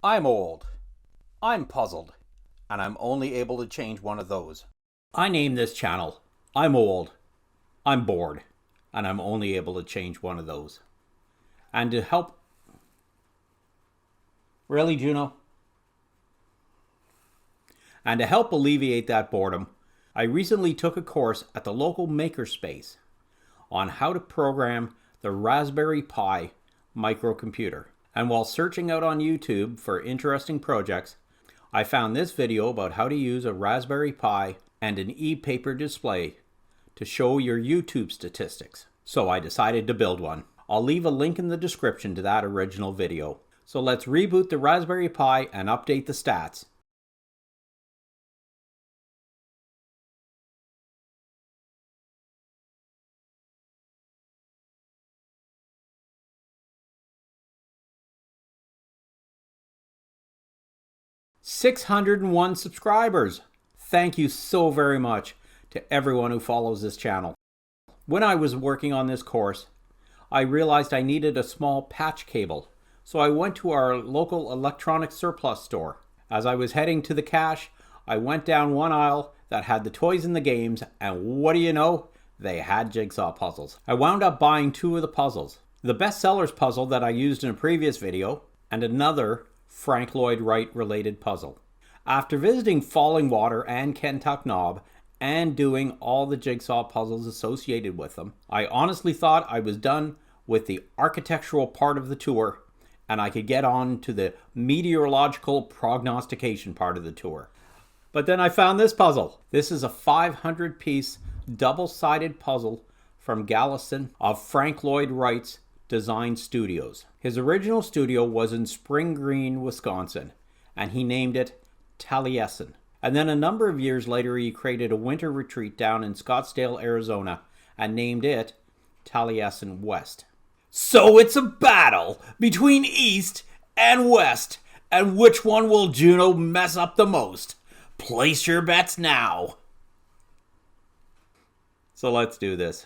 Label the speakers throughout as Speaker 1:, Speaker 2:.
Speaker 1: I'm old, I'm puzzled, and I'm only able to change one of those. I named this channel I'm Old, I'm Bored, and I'm only able to change one of those. And to help... Really, Juno? And to help alleviate that boredom, I recently took a course at the local makerspace on how to program the Raspberry Pi microcomputer. And while searching out on YouTube for interesting projects, I found this video about how to use a Raspberry Pi and an e-paper display to show your YouTube statistics. So I decided to build one. I'll leave a link in the description to that original video. So let's reboot the Raspberry Pi and update the stats. #601 subscribers. Thank you so very much to everyone who follows this channel. When I was working on this course, I realized I needed a small patch cable, so I went to our local electronic surplus store. As I was heading to the cache, I went down one aisle that had the toys and the games, and what do you know? They had Jigsaw puzzles. I wound up buying 2 of the puzzles. The bestsellers puzzle that I used in a previous video, and another Lloyd Wright related puzzle. After visiting Falling Water and Kentuck Knob and doing all the Jigsaw puzzles associated with them, I honestly thought I was done with the architectural part of the tour and I could get on to the meteorological prognostication part of the tour. But then I found this puzzle. This is a 500-piece double-sided puzzle from Galison of Lloyd Wright's Design Studios. His original studio was in Spring Green, Wisconsin, and he named it Taliesin. And then a number of years later, he created a winter retreat down in Scottsdale, Arizona, and named it Taliesin West. So it's a battle between East and West, and which one will Juno mess up the most? Place your bets now. So let's do this.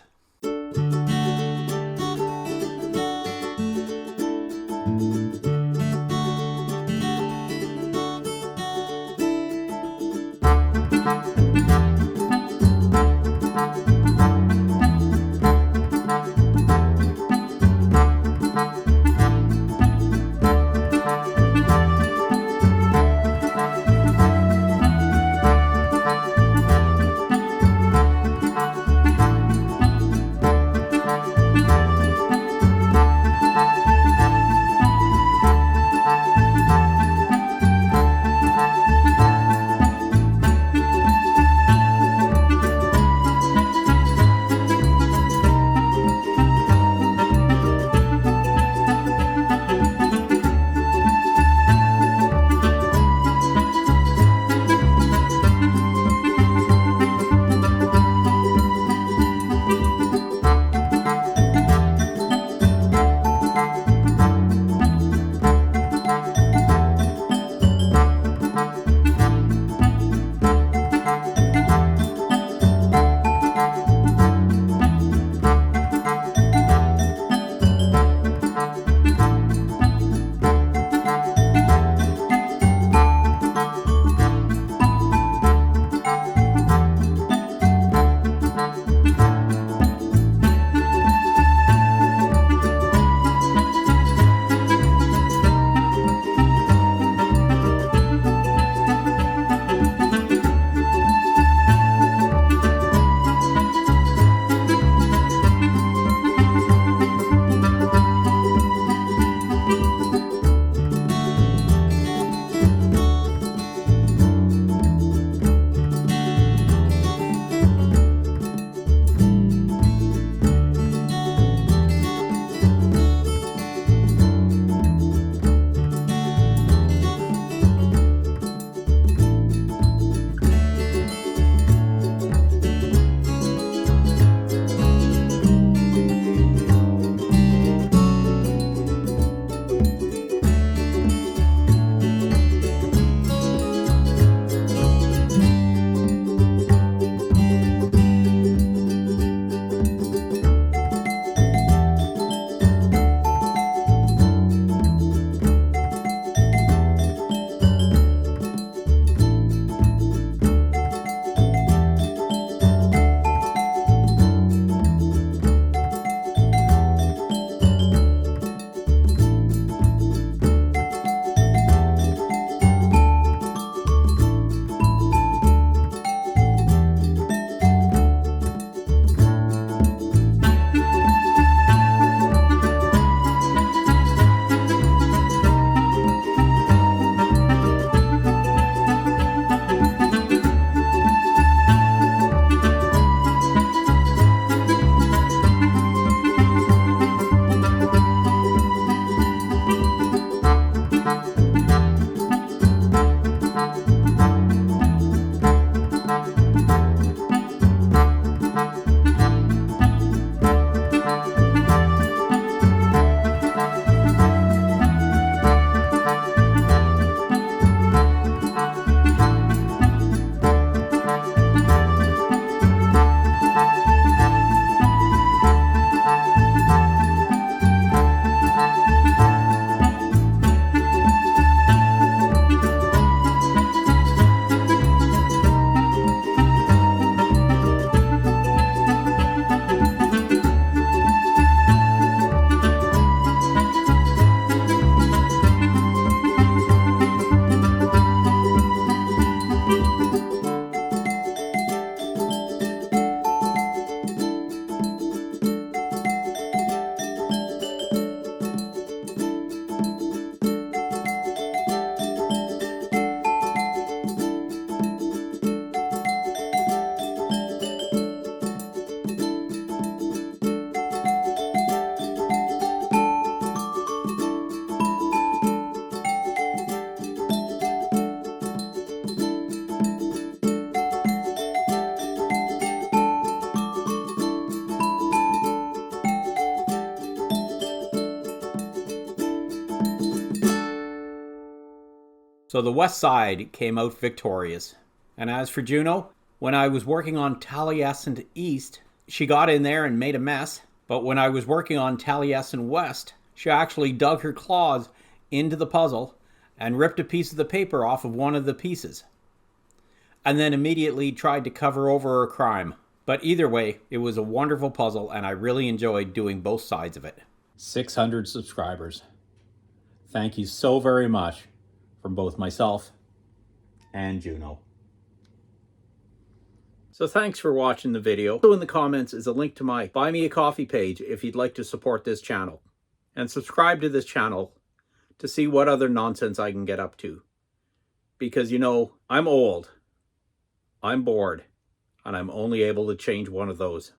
Speaker 1: So the west side came out victorious. And as for Juno, when I was working on Taliesin East, she got in there and made a mess. But when I was working on Taliesin West, she actually dug her claws into the puzzle and ripped a piece of the paper off of one of the pieces. And then immediately tried to cover over her crime. But either way, it was a wonderful puzzle and I really enjoyed doing both sides of it. 600 subscribers. Thank you so very much from both myself and Juno. So thanks for watching the video. Also in the comments is a link to my Buy Me a Coffee page if you'd like to support this channel. And subscribe to this channel to see what other nonsense I can get up to. Because, you know, I'm old, I'm bored, and I'm only able to change one of those.